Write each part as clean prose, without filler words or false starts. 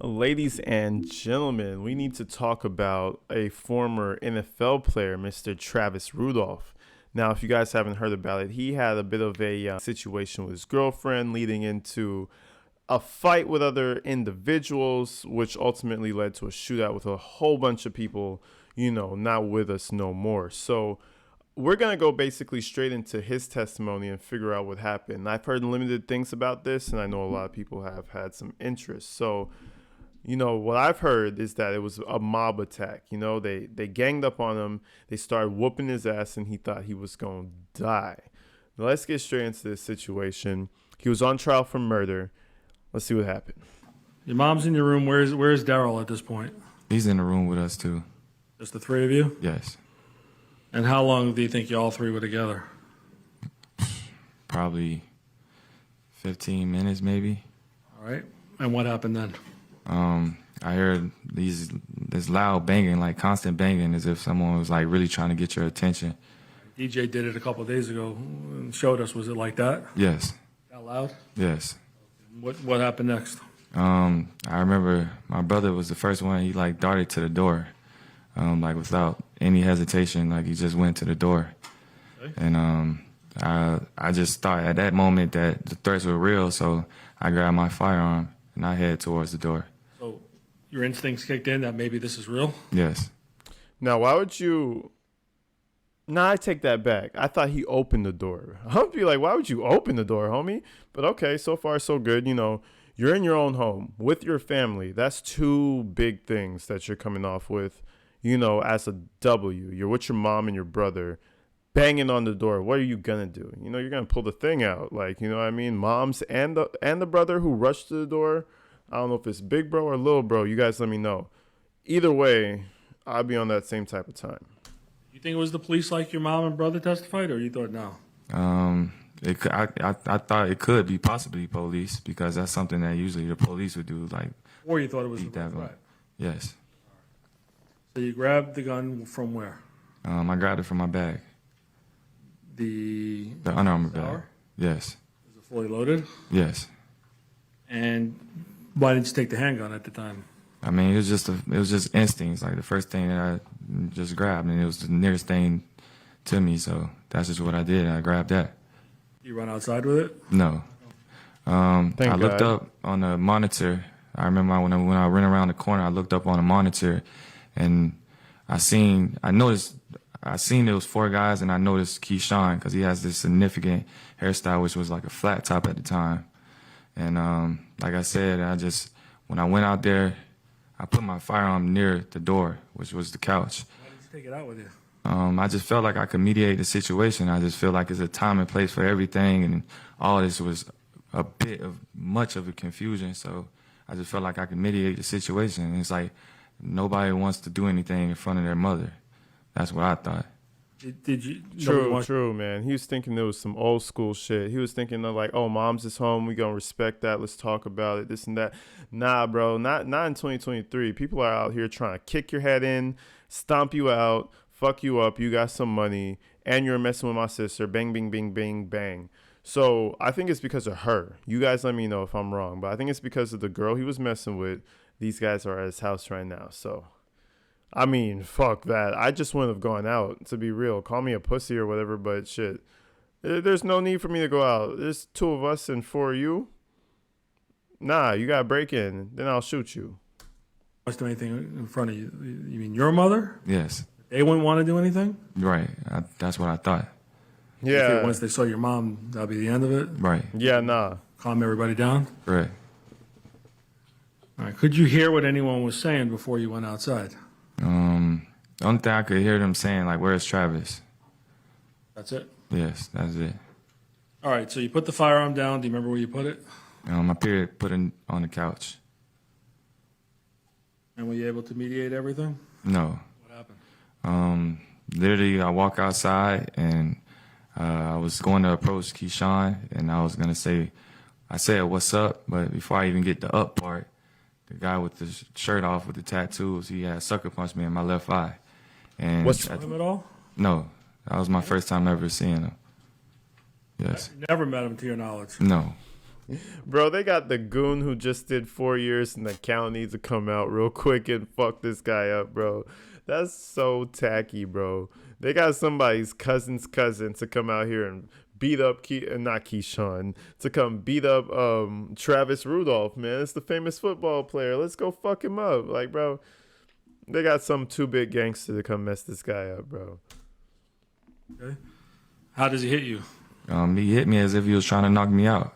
Ladies and gentlemen, we need to talk about a former NFL player, Mr. Travis Rudolph. Now, if you guys haven't heard about it, he had a bit of a situation with his girlfriend leading into a fight with other individuals, which ultimately led to a shootout with a whole bunch of people, not with us no more. So, we're going to go basically straight into his testimony and figure out what happened. I've heard limited things about this, and I know a lot of people have had some interest. So, what I've heard is that it was a mob attack. They ganged up on him. They started whooping his ass, and he thought he was going to die. Now, let's get straight into this situation. He was on trial for murder. Let's see what happened. Your mom's in your room. Where's Daryl at this point? He's in the room with us, too. Just the three of you? Yes. And how long do you think you all three were together? Probably 15 minutes, maybe. All right. And what happened then? I heard this loud banging, like constant banging, as if someone was like really trying to get your attention. DJ did it a couple of days ago and showed us. Was it like that? Yes. That loud? Yes. What happened next? I remember my brother was the first one. He like darted to the door, like without any hesitation. Like he just went to the door. Okay. And I just thought at that moment that the threats were real, so I grabbed my firearm and I head towards the door. So your instincts kicked in that maybe this is real? Yes. Now, why would you... Nah, I take that back. I thought he opened the door. I would be like, why would you open the door, homie? But okay, so far so good. You're in your own home with your family. That's two big things that you're coming off with, as a W. You're with your mom and your brother banging on the door. What are you going to do? You're going to pull the thing out. Like, you know what I mean? Moms and the brother who rushed to the door. I don't know if it's big bro or little bro. You guys let me know. Either way, I'll be on that same type of time. You think it was the police like your mom and brother testified, or you thought no? I thought it could be possibly police because that's something that usually the police would do. Like, or you thought it was the police? Right. Yes. So you grabbed the gun from where? I grabbed it from my bag. The Under Armour bag. Yes. Was it fully loaded? Yes. And why didn't you take the handgun at the time? I mean, it was just instincts. Like the first thing that I just grabbed, and it was the nearest thing to me. So that's just what I did. I grabbed that. You run outside with it? No. I looked up on the monitor. I remember when I ran around the corner, I looked up on the monitor, and I seen it was four guys, and I noticed Keyshawn because he has this significant hairstyle, which was like a flat top at the time. And like I said, when I went out there, I put my firearm near the door, which was the couch. Why did you take it out with you? I just felt like I could mediate the situation. I just feel like it's a time and place for everything, and all this was much of a confusion. So I just felt like I could mediate the situation. And it's like nobody wants to do anything in front of their mother. That's what I thought. Did you? True, man. He was thinking there was some old school shit. He was thinking of like, oh, mom's is home. We gonna respect that. Let's talk about it. This and that. Nah, bro. Not in 2023. People are out here trying to kick your head in, stomp you out, fuck you up. You got some money, and you're messing with my sister. Bang, bing, bing, bing, bang. So I think it's because of her. You guys let me know if I'm wrong, but I think it's because of the girl he was messing with. These guys are at his house right now. So. I mean, fuck that. I just wouldn't have gone out, to be real. Call me a pussy or whatever, but shit. There's no need for me to go out. There's two of us and four of you. Nah, you got to break in. Then I'll shoot you. Do anything in front of you? You mean your mother? Yes. They wouldn't want to do anything? Right. That's what I thought. Yeah. Once they saw your mom, that'll be the end of it? Right. Yeah, nah. Calm everybody down? Right. All right. Could you hear what anyone was saying before you went outside? The only thing I could hear them saying, like, where's Travis? That's it? Yes, that's it. All right, so you put the firearm down. Do you remember where you put it? I put it on the couch. And were you able to mediate everything? No. What happened? Literally, I walk outside, and I was going to approach Keyshawn, and I said, what's up? But before I even get the up part, the guy with the shirt off with the tattoos, he had sucker punched me in my left eye. And what's him at all? No, that was my first time ever seeing him. Yes. You never met him to your knowledge? No. Bro, they got the goon who just did 4 years in the county to come out real quick and fuck this guy up, bro. That's so tacky, bro. They got somebody's cousin's cousin to come out here and beat up not Keyshawn, to come beat up Travis Rudolph, man. It's the famous football player. Let's go fuck him up. Like, bro, they got some too big gangster to come mess this guy up, bro. Okay. How does he hit you? He hit me as if he was trying to knock me out.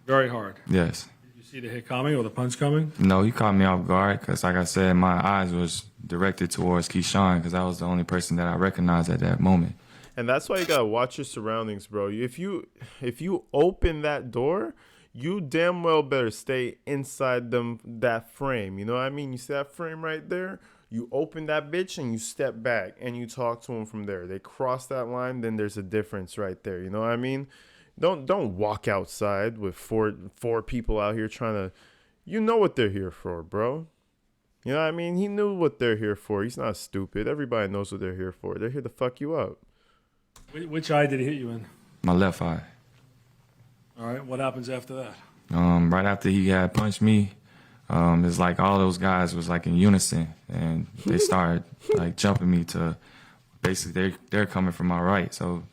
Very hard. Yes. Did you see the hit coming or the punch coming? No, he caught me off guard because, like I said, my eyes was directed towards Keyshawn because I was the only person that I recognized at that moment. And that's why you gotta watch your surroundings, bro. If you open that door, you damn well better stay inside that frame. You know what I mean? You see that frame right there? You open that bitch and you step back and you talk to them from there. They cross that line, then there's a difference right there. You know what I mean? Don't walk outside with four people out here trying to. You know what they're here for, bro. You know what I mean? He knew what they're here for. He's not stupid. Everybody knows what they're here for. They're here to fuck you up. Which eye did he hit you in? My left eye. All right. What happens after that? Right after he had punched me, it's like all those guys was like in unison, and they started like jumping me to. Basically, they're coming from my right, so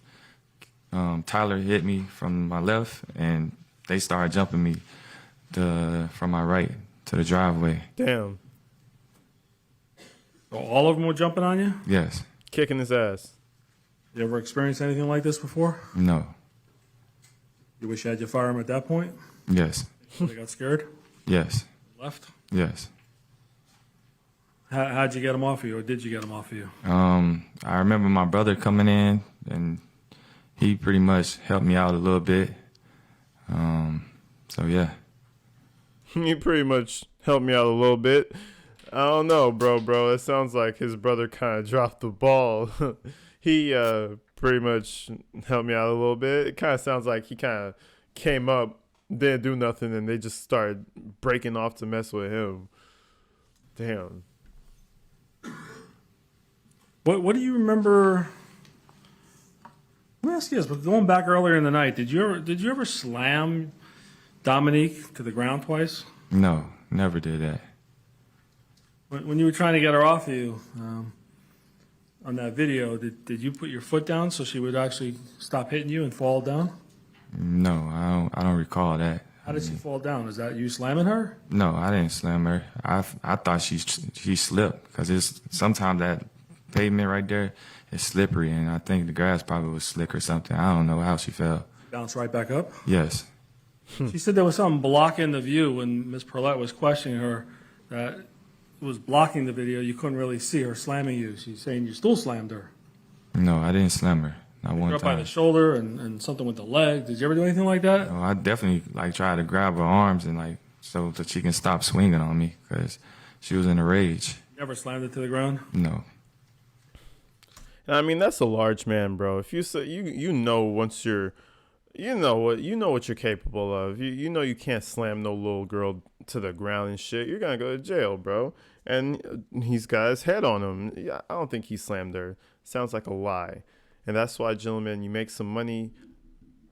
Tyler hit me from my left, and they started jumping me from my right to the driveway. Damn. So all of them were jumping on you? Yes. Kicking his ass. You ever experienced anything like this before? No. You wish you had your firearm at that point? Yes. They got scared? Yes. Left? Yes. How'd you get them off of you, or did you get them off of you? I remember my brother coming in, and he pretty much helped me out a little bit. So, yeah. He pretty much helped me out a little bit. I don't know, bro. It sounds like his brother kind of dropped the ball. He pretty much helped me out a little bit. It kind of sounds like he kind of came up, didn't do nothing, and they just started breaking off to mess with him. Damn. What do you remember? Let me ask you this, but going back earlier in the night, did you ever slam Dominique to the ground twice? No, never did that. When you were trying to get her off of you on that video, did you put your foot down so she would actually stop hitting you and fall down? No, I don't recall that. How did she fall down? Is that you slamming her? No, I didn't slam her. I thought she slipped because it's sometimes that pavement right there is slippery, and I think the grass probably was slick or something. I don't know how she fell. Bounced right back up? Yes. She said there was something blocking the view when Ms. Perlette was questioning her, that it was blocking the video. You couldn't really see her slamming you. She's saying you still slammed her. No, I didn't slam her. Not one Up time. by the shoulder and something with the leg. Did you ever do anything like that? No, I definitely tried to grab her arms and so that she can stop swinging on me because she was in a rage. Never slammed it to the ground? No. I mean, that's a large man, bro. If you say you know once you're, you know what you're capable of. You know you can't slam no little girl to the ground and shit. You're gonna go to jail, bro. And he's got his head on him. Yeah, I don't think he slammed her. Sounds like a lie. And that's why, gentlemen, you make some money.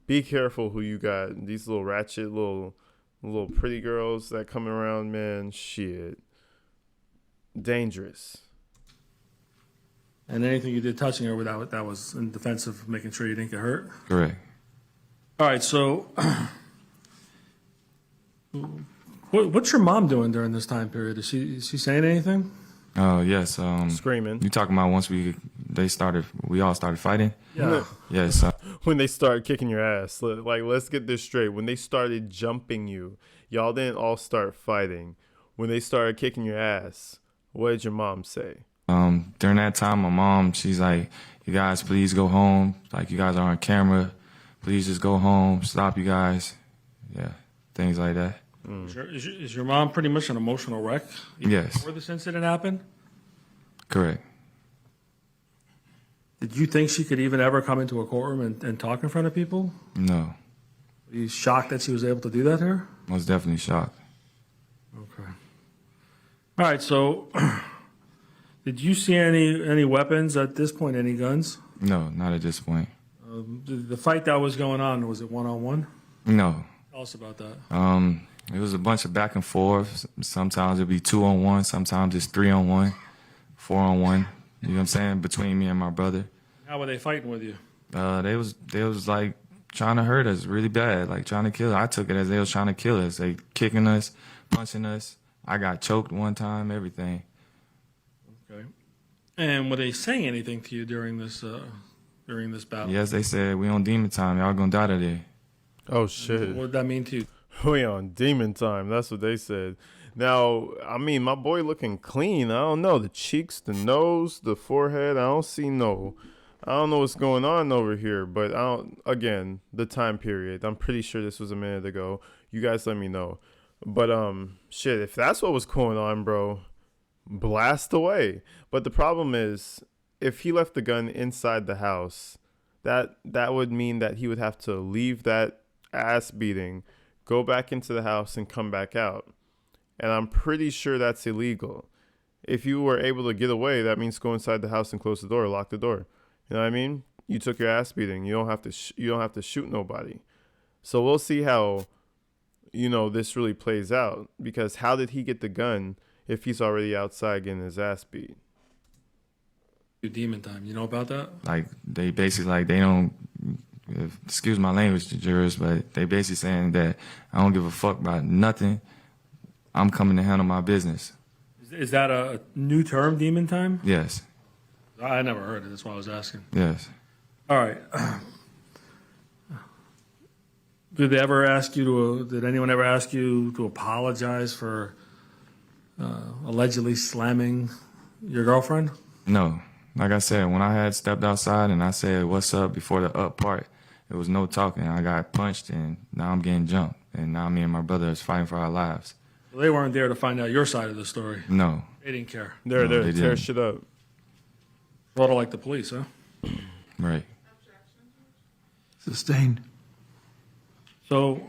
Be careful who you got. These little ratchet, little pretty girls that come around, man. Shit, dangerous. And anything you did touching her, that was in defense of making sure you didn't get hurt? Correct. All right, so what's your mom doing during this time period? Is she saying anything? Oh, yes. Screaming. You talking about once we all started fighting? Yeah. Yes. When they started kicking your ass. Let's get this straight. When they started jumping you, y'all didn't all start fighting. When they started kicking your ass, what did your mom say? During that time, my mom, she's like, you guys, please go home. Like, you guys are on camera. Please just go home. Stop, you guys. Yeah, things like that. Is your mom pretty much an emotional wreck? Yes. Before this incident happened? Correct. Did you think she could even ever come into a courtroom and talk in front of people? No. Were you shocked that she was able to do that here? I was definitely shocked. Okay. All right, so did you see any weapons at this point, any guns? No, not at this point. The fight that was going on, was it one-on-one? No. Tell us about that. It was a bunch of back and forth. Sometimes it'd be 2-on-1. Sometimes it's 3-on-1, 4-on-1. You know what I'm saying? Between me and my brother. How were they fighting with you? They was like trying to hurt us really bad, like trying to kill us. I took it as they was trying to kill us. They kicking us, punching us. I got choked one time, everything. Okay. And were they saying anything to you during this battle? Yes, they said, we on demon time. Y'all gonna die today. Oh, shit. What did that mean to you? We on demon time. That's what they said. Now, I mean, my boy looking clean. I don't know. The cheeks, the nose, the forehead. I don't know what's going on over here, but again, the time period. I'm pretty sure this was a minute ago. You guys let me know. But, shit, if that's what was going on, bro, blast away. But the problem is, if he left the gun inside the house, that would mean that he would have to leave that ass beating, go back into the house, and come back out. And I'm pretty sure that's illegal. If you were able to get away, that means go inside the house and close the door, lock the door. You know what I mean? You took your ass beating. You don't have to shoot nobody. So we'll see how, this really plays out. Because how did he get the gun if he's already outside getting his ass beat? Demon time. You know about that? Like, they basically, like, they don't, excuse my language to jurors, but they basically saying that I don't give a fuck about nothing. I'm coming to handle my business. Is that a new term, demon time? Yes. I never heard it. That's why I was asking. Yes. All right. Did anyone ever ask you to apologize for allegedly slamming your girlfriend? No. Like I said, when I had stepped outside and I said, what's up, before the up part, there was no talking. I got punched and now I'm getting jumped. And now me and my brother is fighting for our lives. Well, they weren't there to find out your side of the story. No. They didn't care. They're there to tear didn't. shit up. Sort of like the police, huh? Right. Sustained. So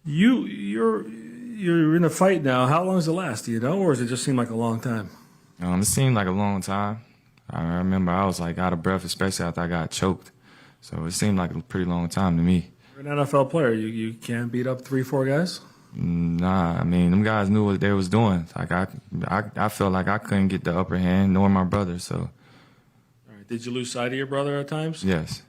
you're in a fight now. How long does it last? Do you know, or does it just seem like a long time? It seemed like a long time. I remember I was like out of breath, especially after I got choked. So it seemed like a pretty long time to me. You're an NFL player. You can't beat up 3-4 guys? Nah, I mean, them guys knew what they was doing. Like I felt like I couldn't get the upper hand, nor my brother. So. All right. Did you lose sight of your brother at times? Yes.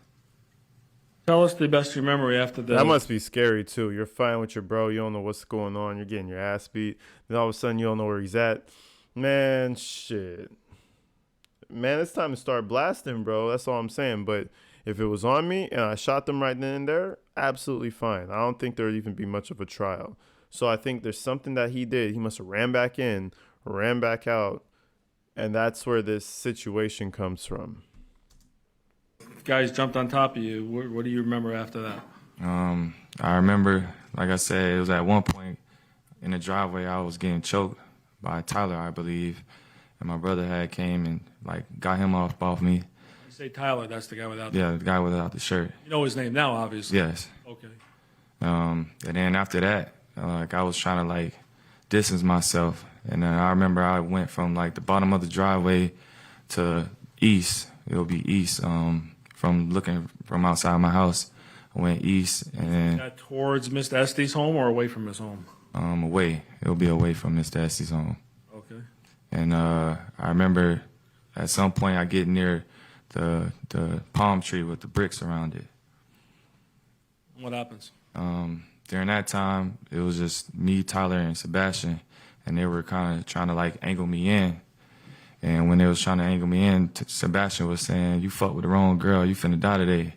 Tell us the best you remember after the. That must be scary too. You're fighting with your bro. You don't know what's going on. You're getting your ass beat. Then all of a sudden you don't know where he's at. Man, shit. Man, it's time to start blasting, bro. That's all I'm saying. But if it was on me and I shot them right then and there, absolutely fine. I don't think there would even be much of a trial. So I think there's something that he did. He must have ran back in, ran back out, and that's where this situation comes from. Guys jumped on top of you. What do you remember after that? I remember, like I said, it was at one point in the driveway I was getting choked by Tyler, I believe, and my brother had came and like got him off me. You say Tyler, that's the guy without the. Yeah, the guy without the shirt. You know his name now, obviously. Yes. Okay. And then after that, like I was trying to like distance myself, and then I remember I went from like the bottom of the driveway to east. It'll be east. From looking from outside my house, I went east and then that towards Mr. Estes' home or away from his home? Away. It'll be away from Mr. Estes' home. Okay. And I remember at some point I get near the palm tree with the bricks around it. What happens? During that time, it was just me, Tyler, and Sebastian, and they were kind of trying to like angle me in. And when they was trying to angle me in, Sebastian was saying, "You fuck with the wrong girl, you finna die today."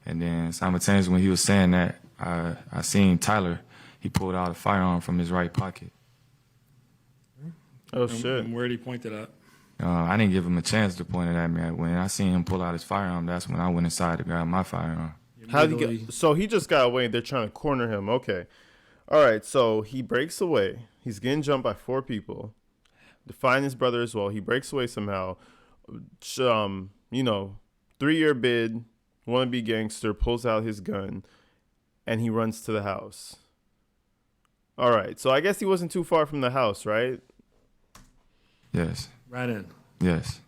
And then simultaneously when he was saying that, I seen Tyler, he pulled out a firearm from his right pocket. Oh, shit. And where did he point it at? I didn't give him a chance to point it at me. When I seen him pull out his firearm, that's when I went inside to grab my firearm. How did he get? So he just got away. They're trying to corner him. Okay. All right. So he breaks away. He's getting jumped by 4 people. To find his brother as well. He breaks away somehow. 3-year bid, wannabe gangster, pulls out his gun, and he runs to the house. All right. So I guess he wasn't too far from the house, right? Yes. Ran in. Yes.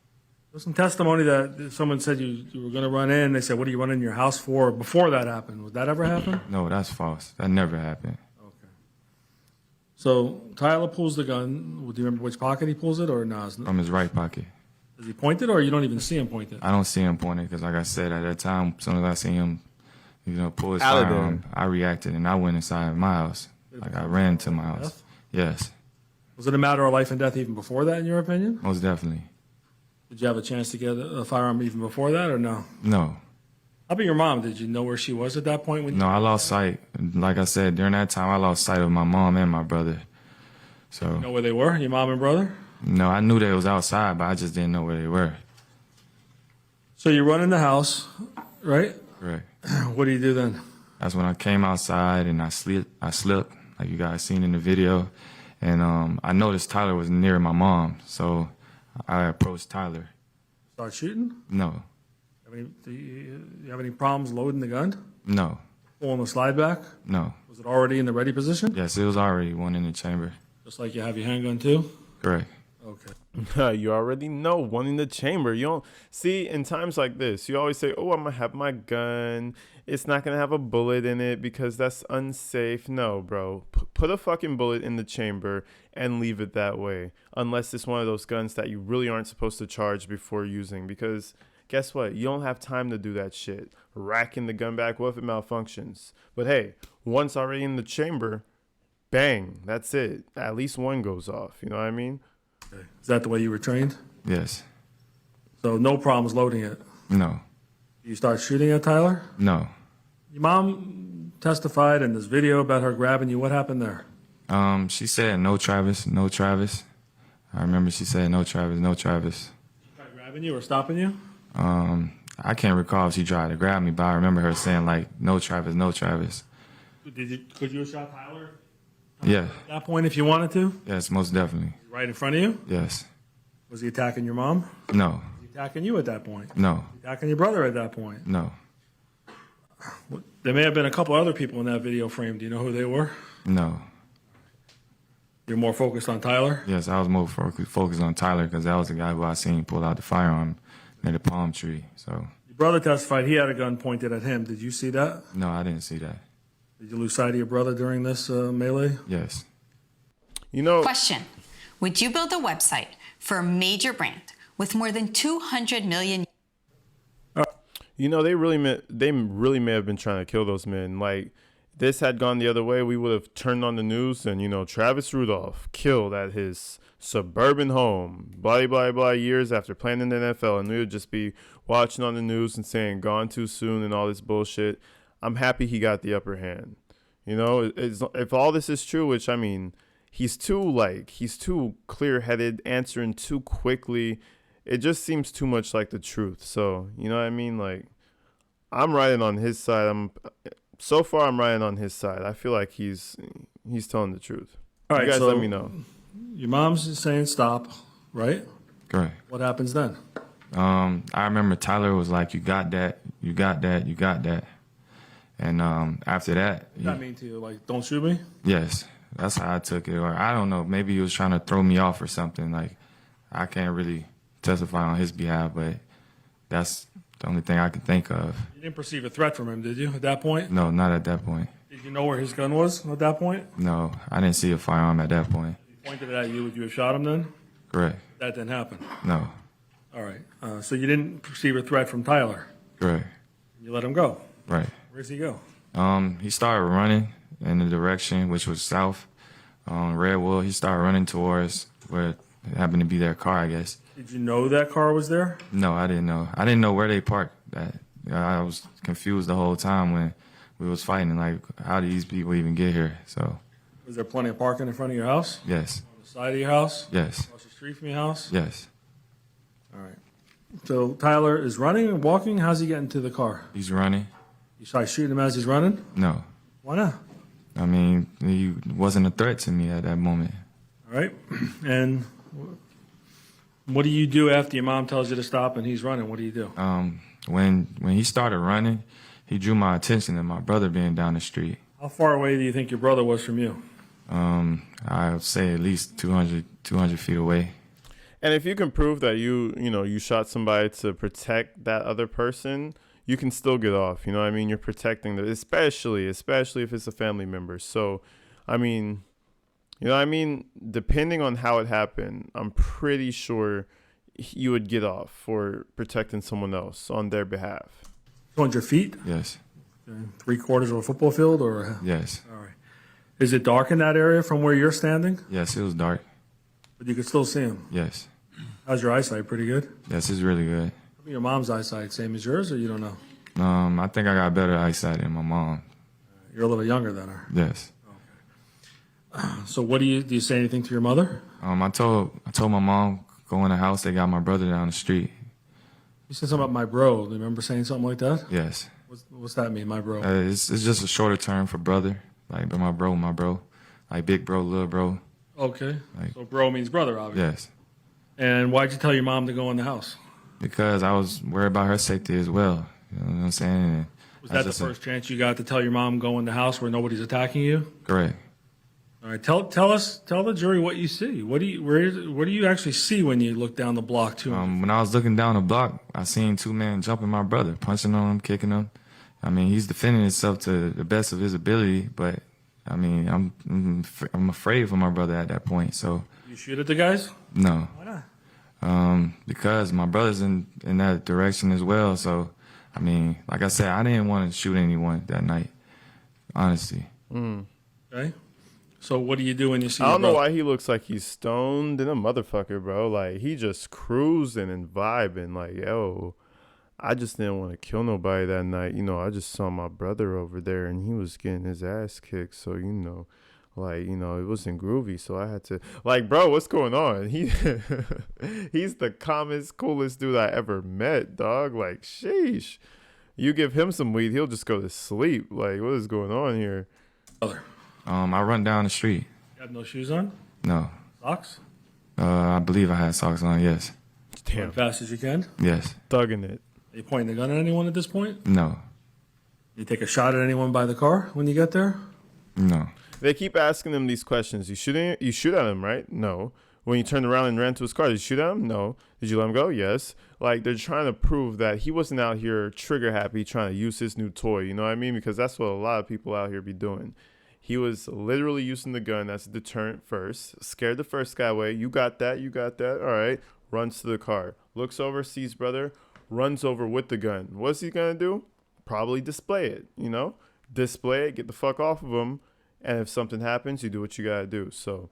There's some testimony that someone said you were going to run in. They said, what are you running in your house for before that happened? Would that ever happen? No, that's false. That never happened. Okay. So Tyler pulls the gun. Do you remember which pocket he pulls it or not? From his right pocket. Does he point it or you don't even see him point it? I don't see him point it because, like I said, at that time, as soon as I see him, pull his Out of firearm, I reacted and I went inside my house. Like I ran to my house. Yes. Was it a matter of life and death even before that, in your opinion? Most definitely. Did you have a chance to get a firearm even before that or no? No. How about your mom? Did you know where she was at that point? No, I lost sight. Like I said, during that time, I lost sight of my mom and my brother. So. You know where they were, your mom and brother? No, I knew they was outside, but I just didn't know where they were. So you run in the house, right? Correct. What do you do then? That's when I came outside and I slipped, like you guys seen in the video. And I noticed Tyler was near my mom, so I approached Tyler. Start shooting? No. Do you have any problems loading the gun? No. Pulling the slide back? No. Was it already in the ready position? Yes, it was already one in the chamber. Just like you have your handgun too? Correct. Okay. You already know, one in the chamber. You don't see in times like this. You always say, "Oh, I'm gonna have my gun. It's not gonna have a bullet in it because that's unsafe." No, bro. Put a fucking bullet in the chamber and leave it that way. Unless it's one of those guns that you really aren't supposed to charge before using. Because guess what? You don't have time to do that shit. Racking the gun back. What if it malfunctions? But hey, once already in the chamber, bang. That's it. At least one goes off. You know what I mean? Okay. Is that the way you were trained? Yes. So no problems loading it? No. You start shooting at Tyler? No. Your mom testified in this video about her grabbing you. What happened there? She said, "No, Travis, no, Travis." I remember she said, "No, Travis, no, Travis." She tried grabbing you or stopping you? I can't recall if she tried to grab me, but I remember her saying, like, "No, Travis, no, Travis." Could you have shot Tyler? Yeah. At that point, if you wanted to? Yes, most definitely. Right in front of you? Yes. Was he attacking your mom? No. Was he attacking you at that point? No. Was he attacking your brother at that point? No. There may have been a couple other people in that video frame. Do you know who they were? No. You're more focused on Tyler? Yes, I was more focused on Tyler because that was the guy who I seen pull out the firearm near the palm tree. So. Your brother testified he had a gun pointed at him. Did you see that? No, I didn't see that. Did you lose sight of your brother during this melee? Yes. You know. Question. Would you build a website for a major brand with more than 200 million? You know, they really may have been trying to kill those men. Like, this had gone the other way, we would have turned on the news and, Travis Rudolph killed at his suburban home, blah, blah, blah, years after playing in the NFL. And we would just be watching on the news and saying, gone too soon and all this bullshit. I'm happy he got the upper hand. If all this is true, which, I mean, he's too clear-headed, answering too quickly. It just seems too much like the truth. So, you know what I mean? Like, I'm riding on his side. So far, I'm riding on his side. I feel like he's telling the truth. All right, you guys so let me know. Your mom's saying stop, right? Correct. What happens then? I remember Tyler was like, "You got that, you got that, you got that." And after that, What does that mean to you? Like, don't shoot me? yes, that's how I took it. Or I don't know, maybe he was trying to throw me off or something. Like, I can't really testify on his behalf, but that's the only thing I can think of. You didn't perceive a threat from him, did you, at that point? No, not at that point. Did you know where his gun was at that point? No, I didn't see a firearm at that point. He pointed it at you. Would you have shot him then? Correct. That didn't happen. No. All right. So you didn't perceive a threat from Tyler. Correct. You let him go. Right. Where's he go? He started running in the direction which was south. Redwood. He started running towards where it happened to be their car, I guess. Did you know that car was there? No, I didn't know. I didn't know where they parked at. I was confused the whole time when we was fighting. Like, how did these people even get here? So. Was there plenty of parking in front of your house? Yes. On the side of your house? Yes. Across the street from your house? Yes. All right. So Tyler is running and walking. How's he getting to the car? He's running. You start shooting him as he's running? No. Why not? I mean, he wasn't a threat to me at that moment. All right. And what do you do after your mom tells you to stop and he's running? What do you do? When he started running, he drew my attention to my brother being down the street. How far away do you think your brother was from you? I would say at least 200 feet away. And if you can prove that you shot somebody to protect that other person, you can still get off. You know what I mean? You're protecting them, especially if it's a family member. So, I mean, you know what I mean? Depending on how it happened, I'm pretty sure you would get off for protecting someone else on their behalf. 200 feet? Yes. Okay. 3/4 of a football field, or? Yes. All right. Is it dark in that area from where you're standing? Yes, it was dark. But you could still see him. Yes. How's your eyesight? Pretty good? Yes, it's really good. Your mom's eyesight, same as yours, or you don't know? I think I got better eyesight than my mom. You're a little younger than her. Yes. So what do you say anything to your mother? I told my mom, go in the house, they got my brother down the street. You said something about my bro. Do you remember saying something like that? Yes. What's that mean, my bro? It's just a shorter term for brother. Like my bro. Like big bro, little bro. Okay. So bro means brother, obviously. Yes. And why'd you tell your mom to go in the house? Because I was worried about her safety as well. You know what I'm saying? And was that the first chance you got to tell your mom go in the house where nobody's attacking you? Correct. All right. Tell the jury what you see. What do you actually see when you look down the block too? When I was looking down the block, I seen two men jumping my brother, punching on him, kicking him. I mean, he's defending himself to the best of his ability, but I mean, I'm afraid for my brother at that point. So you shoot at the guys? No. Why not? Because my brother's in that direction as well. So, I mean, like I said, I didn't want to shoot anyone that night, honestly. Okay. So what do you do when you see? I don't know why he looks like he's stoned and a motherfucker, bro. Like he just cruising and vibing. Like, yo, I just didn't want to kill nobody that night. You know, I just saw my brother over there and he was getting his ass kicked. So, you know, like, you know, it wasn't groovy. So I had to, like, bro, what's going on? He's the calmest, coolest dude I ever met, dog. Like, sheesh. You give him some weed, he'll just go to sleep. Like, what is going on here? I run down the street. You have no shoes on? No. Socks? I believe I had socks on, yes. Damn. As fast as you can? Yes. Thugging it. Are you pointing the gun at anyone at this point? No. You take a shot at anyone by the car when you get there? No. They keep asking him these questions. You shoot at him, right? No. When you turned around and ran to his car, did you shoot at him? No. Did you let him go? Yes. Like, they're trying to prove that he wasn't out here trigger happy trying to use his new toy. You know what I mean? Because that's what a lot of people out here be doing. He was literally using the gun as a deterrent first. Scared the first guy away. You got that. All right. Runs to the car. Looks over, sees brother. Runs over with the gun. What's he going to do? Probably display it, you know? Display it, get the fuck off of him. And if something happens, you do what you got to do. So,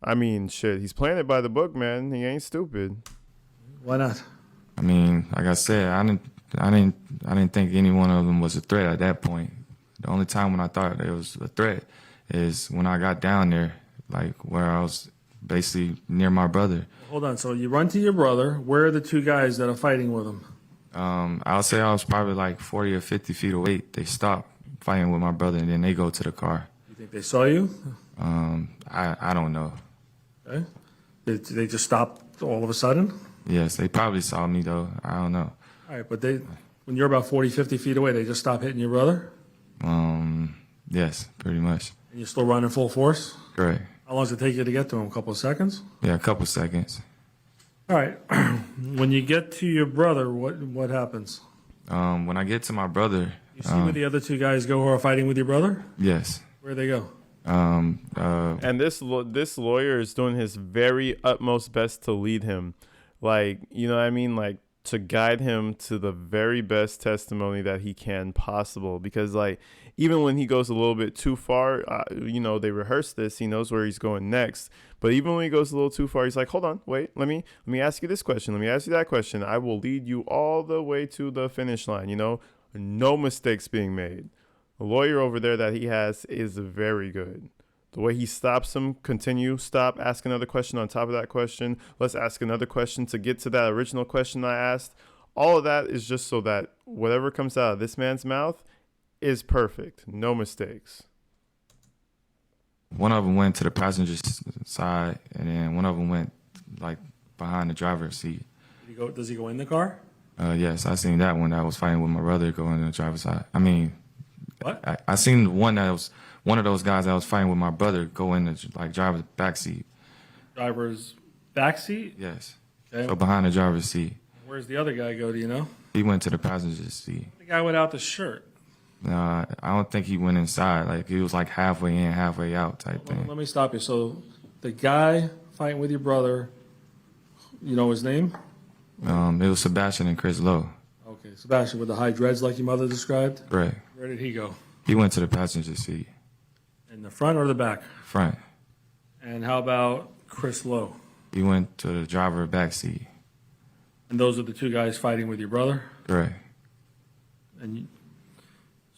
I mean, shit, he's playing it by the book, man. He ain't stupid. Why not? I mean, like I said, I didn't think any one of them was a threat at that point. The only time when I thought it was a threat is when I got down there, like where I was basically near my brother. Hold on. So you run to your brother. Where are the two guys that are fighting with him? I'll say I was probably like 40 or 50 feet away. They stopped fighting with my brother, and then they go to the car. You think they saw you? I don't know. Okay. Did they just stop all of a sudden? Yes, they probably saw me, though. I don't know. All right, but when you're about 40, 50 feet away, they just stop hitting your brother? Yes, pretty much. And you're still running full force? Correct. How long does it take you to get to him? A couple of seconds? Yeah, a couple seconds. All right. When you get to your brother, what happens? When I get to my brother... You see where the other two guys go who are fighting with your brother? Yes. Where they go? And this lawyer is doing his very utmost best to lead him. Like, you know what I mean? Like, to guide him to the very best testimony that he can possible. Because, like, even when he goes a little bit too far, you know, they rehearse this. He knows where he's going next. But even when he goes a little too far, he's like, hold on, wait, let me ask you this question. Let me ask you that question. I will lead you all the way to the finish line, you know? No mistakes being made. The lawyer over there that he has is very good. The way he stops him, continue, stop, ask another question on top of that question. Let's ask another question to get to that original question I asked. All of that is just so that whatever comes out of this man's mouth is perfect. No mistakes. One of them went to the passenger side, and then one of them went, like, behind the driver's seat. Does he go in the car? Yes, I seen that one that was fighting with my brother go in the driver's side. I mean, what? I seen one of those guys that was fighting with my brother go in the, like, driver's backseat. Driver's back seat? Yes. Okay. So behind the driver's seat. Where's the other guy go, do you know? He went to the passenger seat. The guy without the shirt. I don't think he went inside. Like, he was like halfway in, halfway out type thing. Let me stop you. So the guy fighting with your brother, you know his name? It was Sebastian and Chris Lowe. Okay, Sebastian with the high dreads like your mother described? Right. Where did he go? He went to the passenger seat. In the front or the back? Front. And how about Chris Lowe? He went to the driver back seat. And those are the two guys fighting with your brother? Right. And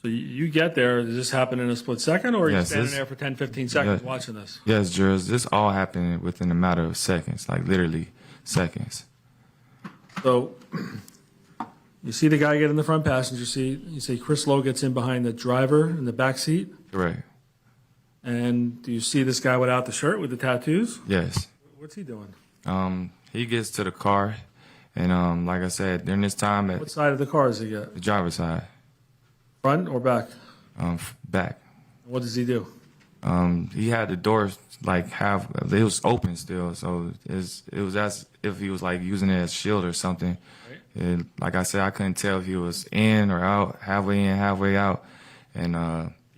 so you get there, does this happen in a split second, or are you standing there for 10, 15 seconds watching this? Yes, Jules, this all happened within a matter of seconds, like literally seconds. So you see the guy get in the front passenger seat. You see Chris Lowe gets in behind the driver in the back seat. Correct. And do you see this guy without the shirt with the tattoos? Yes. What's he doing? He gets to the car, and like I said, during this time at What side of the car does he get? the driver's side, Front or back? back. What does he do? He had the door like half. It was open still, so it was as if he was like using it as shield or something. Right. And like I said, I couldn't tell if he was in or out, halfway in, halfway out, and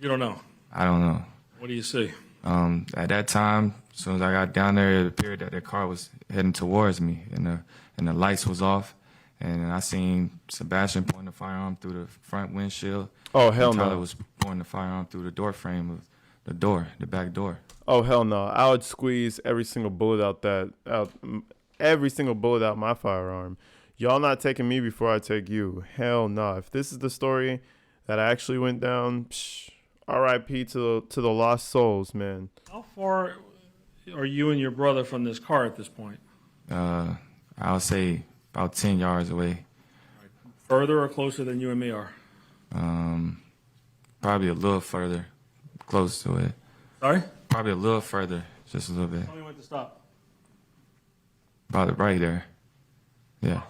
You don't know. I don't know. What do you see? At that time, as soon as I got down there, it appeared that the car was heading towards me, and the lights was off, and I seen Sebastian pointing the firearm through the front windshield. Oh, hell and Tyler no. was pointing the firearm through the door frame of the door, the back door. Oh, hell no. I would squeeze every single bullet every single bullet out my firearm. Y'all not taking me before I take you. Hell no. If this is the story that actually went down, R.I.P. to the lost souls, man. How far are you and your brother from this car at this point? I'll say about 10 yards away. Further or closer than you and me are? Probably a little further, close to it. Sorry? Probably a little further, just a little bit. Tell me when to stop. About right there. Yeah,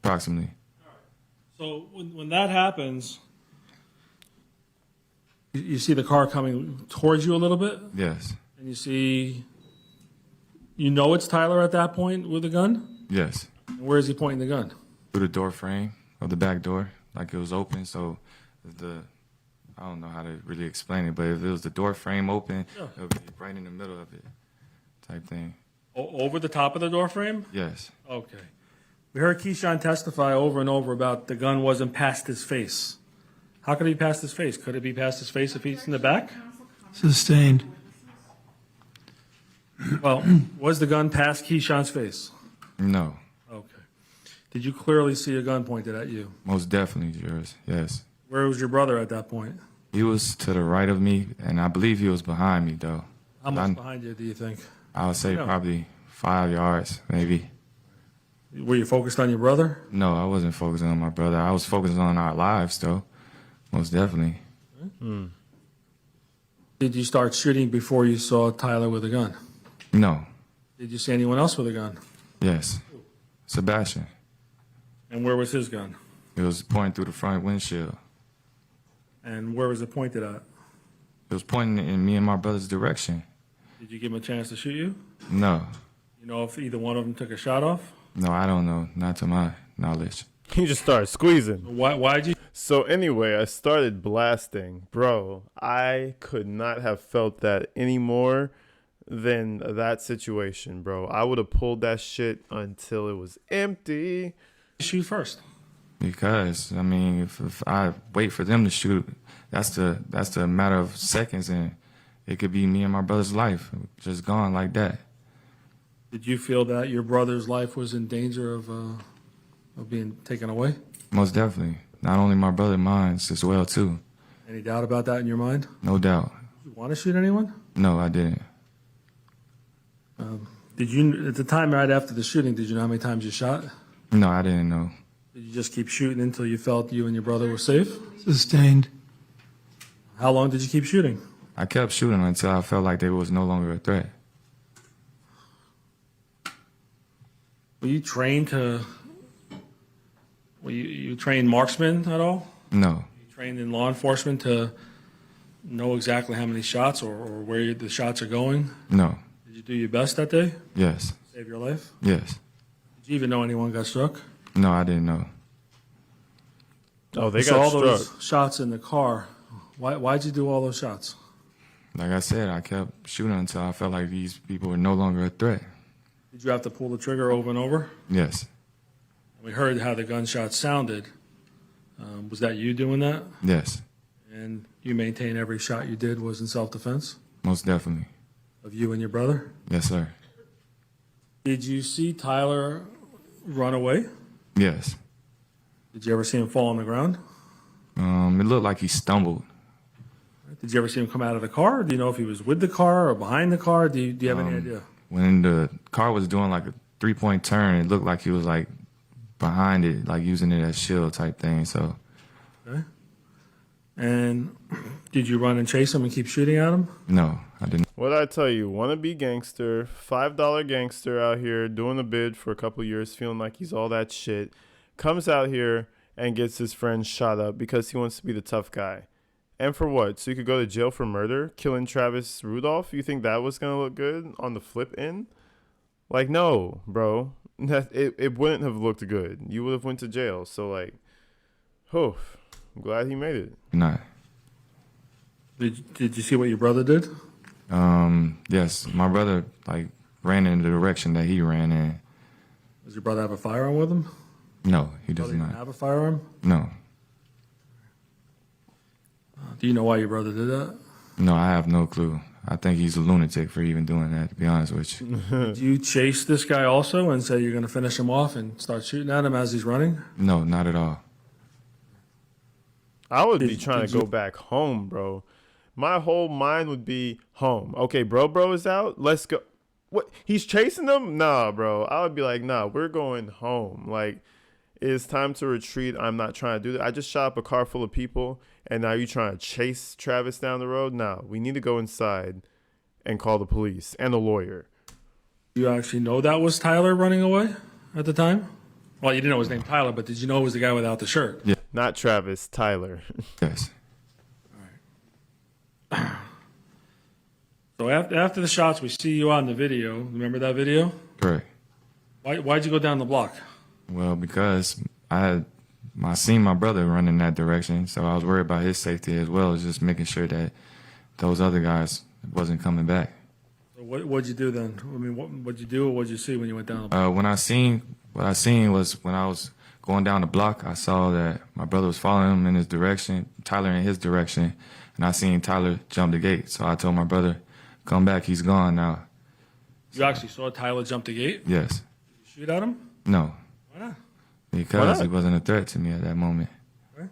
approximately. So when that happens, you see the car coming towards you a little bit, Yes, and you know it's Tyler at that point with a gun? yes. And where is he pointing the gun? Through the door frame of the back door, like it was open, so I don't know how to really explain it, but if it was the door frame open, it would be right in the middle of it, type thing. Over the top of the door frame? Yes. Okay. We heard Keyshawn testify over and over about the gun wasn't past his face. How could it be past his face? Could it be past his face if he's in the back? Sustained. Well, was the gun past Keyshawn's face? No, Okay. Did you clearly see a gun pointed at you? most definitely yours. Yes. Where was your brother at that point? He was to the right of me, and I believe he was behind me, though. How much behind you do you think? I would say No. probably 5 yards, maybe. Were you focused on your brother? No, I wasn't focusing on my brother. I was focusing on our lives, though. Most definitely. Did you start shooting before you saw Tyler with a gun? No. Did you see anyone else with a gun? Yes. Sebastian. And where was his gun? It was pointing through the front windshield. And where was it pointed at? It was pointing in me and my brother's direction. Did you give him a chance to shoot you? No. You know if either one of them took a shot off? No, I don't know. Not to my knowledge. He just started squeezing. Why'd you? So anyway, I started blasting. Bro, I could not have felt that any more than that situation, bro. I would have pulled that shit until it was empty. Shoot first. Because, I mean, if I wait for them to shoot, that's the matter of seconds, and it could be me and my brother's life just gone like that. Did you feel that your brother's life was in danger of being taken away? Most definitely. Not only my brother, mine as well, too. Any doubt about that in your mind? No doubt. Did you want to shoot anyone? No, I didn't. Did you, at the time right after the shooting, did you know how many times you shot? No, I didn't know. Did you just keep shooting until you felt you and your brother were safe? Sustained. How long did you keep shooting? I kept shooting until I felt like they was no longer a threat. Were you trained to, you trained marksman at all? No, You trained in law enforcement to know exactly how many shots or where the shots are going? no, Did you do your best that day? yes, Save your life? Yes. Did you even know anyone got struck? No, I didn't know. Oh, they So got all struck. those shots in the car. Why'd you do all those shots? Like I said, I kept shooting until I felt like these people were no longer a threat. Did you have to pull the trigger over and over? Yes. We heard how the gunshot sounded. Was that you doing that? Yes. And you maintain every shot you did was in self-defense Most definitely. of you and your brother? Yes, sir. Did you see Tyler run away? Yes. Did you ever see him fall on the ground? It looked like he stumbled. Did you ever see him come out of the car? Do you know if he was with the car or behind the car? Do you have any idea? When the car was doing like a 3-point turn, it looked like he was like behind it, like using it as shield type thing. So. Okay. And did you run and chase him and keep shooting at him? No, I didn't. What I tell you, wannabe gangster, $5 gangster out here doing a bid for a couple years, feeling like he's all that shit, comes out here and gets his friend shot up because he wants to be the tough guy. And for what? So you could go to jail for murder, killing Travis Rudolph? You think that was going to look good on the flip end? Like, no, bro. It wouldn't have looked good. You would have went to jail. So, like, I'm glad he made it. Not. Did you see what your brother did? Yes, my brother like ran in the direction that he ran in. Does your brother have a firearm with him? No, he does Brother even not. have a firearm? No, Do you know why your brother did that? no, I have no clue. I think he's a lunatic for even doing that, to be honest with you. Did you chase this guy also and say you're going to finish him off and start shooting at him as he's running? No, not at all. I would be Did- trying did to go you- back home, bro. My whole mind would be home. Okay, bro is out. Let's go. What? He's chasing them? Nah, bro. I would be like, nah, we're going home. Like, it's time to retreat. I'm not trying to do that. I just shot up a car full of people, and now you trying to chase Travis down the road? Nah, we need to go inside and call the police and a lawyer. Do you actually know that was Tyler running away at the time? Well, you didn't know his name Tyler, but did you know it was the guy without the shirt? Yeah. Not Travis, Tyler. Yes. So after the shots, we see you on the video. Remember that video? Correct. Why'd you go down the block? Well, because I seen my brother run in that direction, so I was worried about his safety as well as just making sure that those other guys wasn't coming back. So what'd you do then? I mean, what'd you do or what'd you see when you went down the block? What I seen was when I was going down the block, I saw that my brother was following him in his direction, Tyler in his direction, and I seen Tyler jump the gate. So I told my brother, come back, he's gone now. You actually saw Tyler jump the gate? Yes. Did you shoot at him? No. Why not? Because Why not? he wasn't a threat to me at that moment. Okay.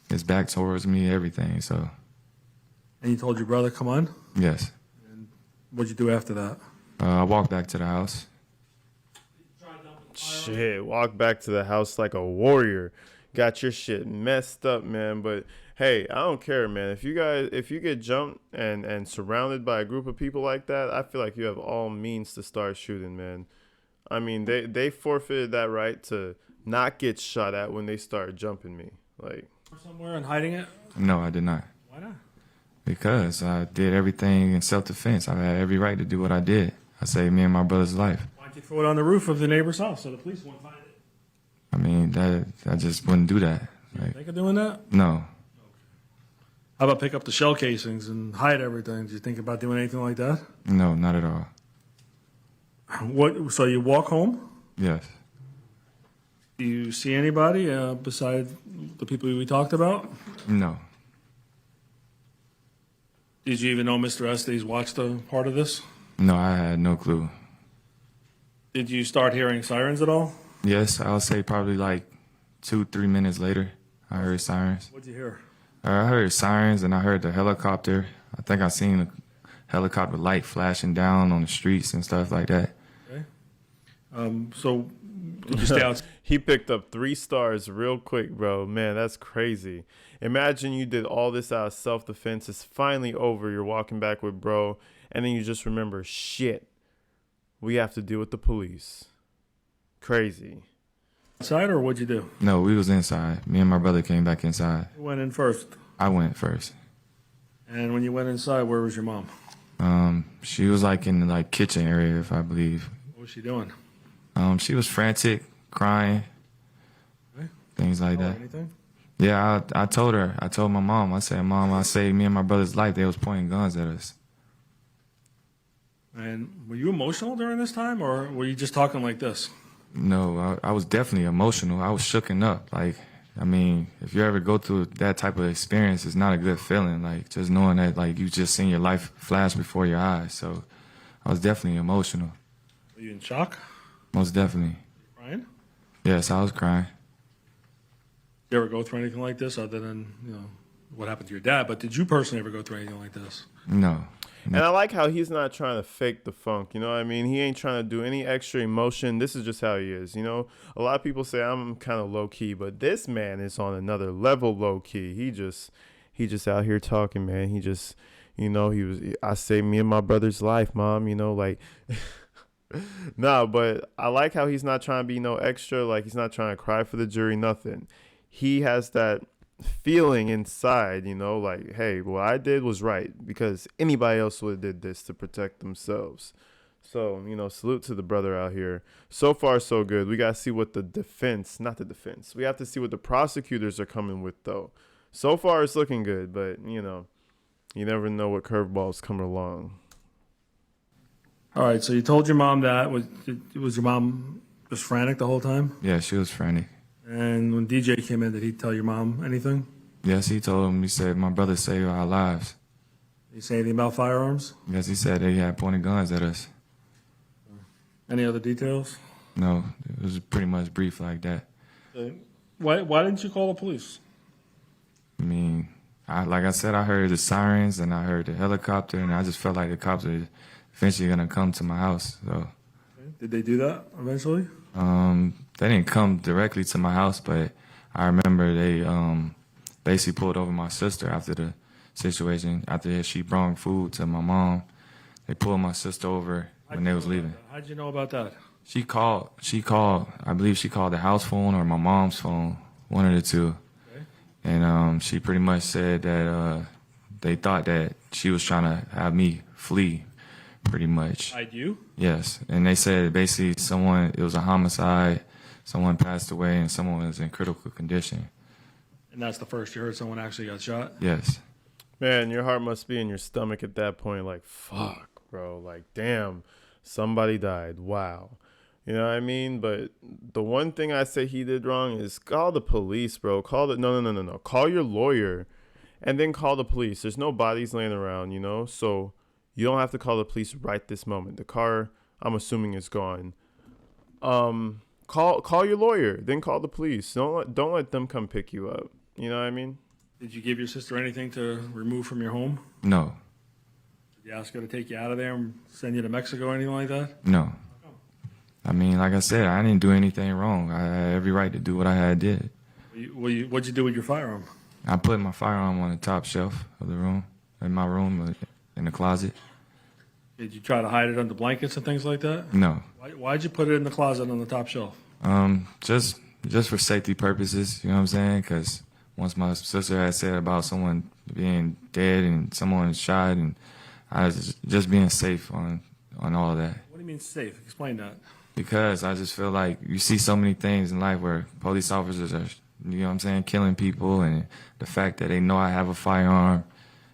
His back towards me, everything, so And you told your brother, come on? yes. What'd you do after that? I walked back to the house. Shit, walk back to the house like a warrior. Got your shit messed up, man. But hey, I don't care, man. If you get jumped and surrounded by a group of people like that, I feel like you have all means to start shooting, man. I mean, they forfeited that right to not get shot at when they start jumping me. Like, Somewhere and hiding it? No, I did not. Why not? Because I did everything in self-defense. I had every right to do what I did. I saved me and my brother's life. Why'd you throw it on the roof of the neighbor's house so the police won't find it? I mean, I just wouldn't do that. Like, Think of doing that? no, How about pick up the shell casings and hide everything? Did you think about doing anything like that? no, not at all. So you walk home? Yes. Do you see anybody besides the people we talked about? No. Did you even know Mr. Estes watched a part of this? No, I had no clue. Did you start hearing sirens at all? Yes, I'll say probably like 2-3 minutes later, I heard sirens. What'd you hear? I heard sirens and I heard the helicopter. I think I seen a helicopter light flashing down on the streets and stuff like that. Okay. So did you stay outside? he picked up 3 stars real quick, bro. Man, that's crazy. Imagine you did all this out of self-defense. It's finally over. You're walking back with bro, and then you just remember, shit, we have to deal with the police. Crazy. Outside, or what'd you do? No, we was inside. Me and my brother came back inside. You went in first. I went first. And when you went inside, where was your mom? She was like in the kitchen area, if I believe. What was was she doing? She was frantic, crying, Okay. things like Oh, that. anything? Yeah, I told her. I told my mom. I said, Mom, I saved me and my brother's life. They was pointing guns at us. And were you emotional during this time, or were you just talking like this? No, I was definitely emotional. I was shooken up. Like, I mean, if you ever go through that type of experience, it's not a good feeling. Like, just knowing that, like, you just seen your life flash before your eyes. So I was definitely emotional. Were you in shock? Most definitely. Crying? Yes, I was crying. Did you ever go through anything like this other than, what happened to your dad? But did you personally ever go through anything like this? No. And I like how he's not trying to fake the funk. You know what I mean? He ain't trying to do any extra emotion. This is just how he is. A lot of people say I'm kind of low key, but this man is on another level low key. He just out here talking, man. He just, I saved me and my brother's life, Mom. Like, no, but I like how he's not trying to be no extra. Like, he's not trying to cry for the jury, nothing. He has that feeling inside, like, hey, what I did was right because anybody else would have did this to protect themselves. So, salute to the brother out here. So far, so good. We got to see what we have to see what the prosecutors are coming with, though. So far, it's looking good, but, you never know what curveballs come along. All right, so you told your mom that. Was your mom just frantic the whole time? Yeah, she was frantic. And when DJ came in, did he tell your mom anything? Yes, he told him. He said, my brother saved our lives. Did he say anything about firearms? Yes, he said they had pointed guns at us. Any other details? No, it was pretty much brief like that. Why didn't you call the police? I mean, like I said, I heard the sirens and I heard the helicopter, and I just felt like the cops were eventually going to come to my house. So, Did they do that eventually? they didn't come directly to my house, but I remember they basically pulled over my sister after the situation. After she brought food to my mom, they pulled my sister over when they was leaving. How'd you know about that? She called. I believe she called the house phone or my mom's phone, one of the two. Okay. And she pretty much said that they thought that she was trying to have me flee, pretty much. Hide you? Yes. And they said basically it was a homicide, someone passed away, and someone was in critical condition. And that's the first you heard someone actually got shot? Yes. Man, your heart must be in your stomach at that point. Like, fuck, bro. Like, damn, somebody died. Wow. You know what I mean? But the one thing I say he did wrong is call the police, bro. No. Call your lawyer and then call the police. There's no bodies laying around, So you don't have to call the police right this moment. The car, I'm assuming, is gone. Call your lawyer, then call the police. Don't let them come pick you up. You know what I mean? Did you give your sister anything to remove from your home? No. Did you ask her to take you out of there and send you to Mexico or anything like that? No. I mean, like I said, I didn't do anything wrong. I had every right to do what I had did. What'd you do with your firearm? I put my firearm on the top shelf of the room, in my room, in the closet. Did you try to hide it under blankets and things like that? No. Why'd you put it in the closet on the top shelf? Just for safety purposes, you know what I'm saying? Because once my sister had said about someone being dead and someone shot, and I was just being safe on all of that. What do you mean safe? Explain that. Because I just feel like you see so many things in life where police officers are, you know what I'm saying, killing people, and the fact that they know I have a firearm,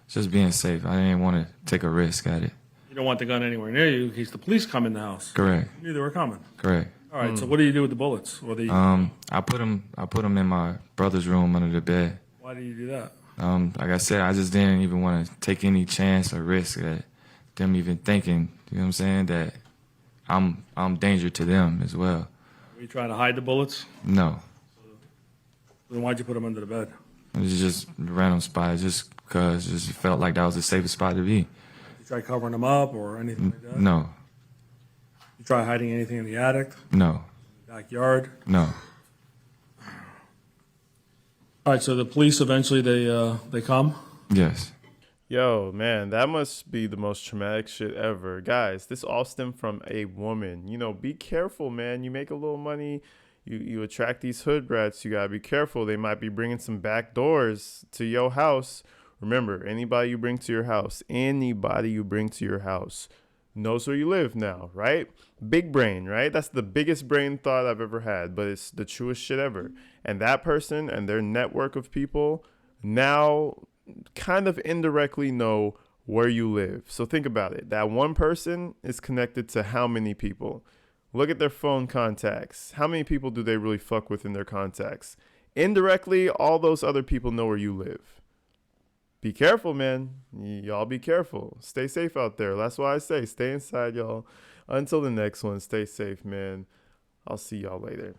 just being safe. I didn't want to take a risk at it. You don't want the gun anywhere near you in case the police come in the house. Correct. You knew they were coming. Correct. All right, so what do you do with the bullets? Or I put them in my brother's room under the bed. Why do you do that? Like I said, I just didn't even want to take any chance or risk at them even thinking, you know what I'm saying, that I'm danger to them as well. Were you trying to hide the bullets? No. Then why'd you put them under the bed? It was just a random spot, just because it felt like that was the safest spot to be. You try covering them up or anything like that? No. You try hiding anything in the attic? No. Backyard? No. All right, so the police eventually they come? Yes. Yo, man, that must be the most traumatic shit ever. Guys, this all stemmed from a woman. Be careful, man. You make a little money, you attract these hood rats. You gotta be careful. They might be bringing some back doors to your house. Remember, anybody you bring to your house, knows where you live now, right? Big brain, right? That's the biggest brain thought I've ever had, but it's the truest shit ever. And that person and their network of people now kind of indirectly know where you live. So think about it. That one person is connected to how many people? Look at their phone contacts. How many people do they really fuck with in their contacts? Indirectly, all those other people know where you live. Be careful, man. Y'all be careful. Stay safe out there. That's why I say stay inside, y'all. Until the next one, stay safe, man. I'll see y'all later.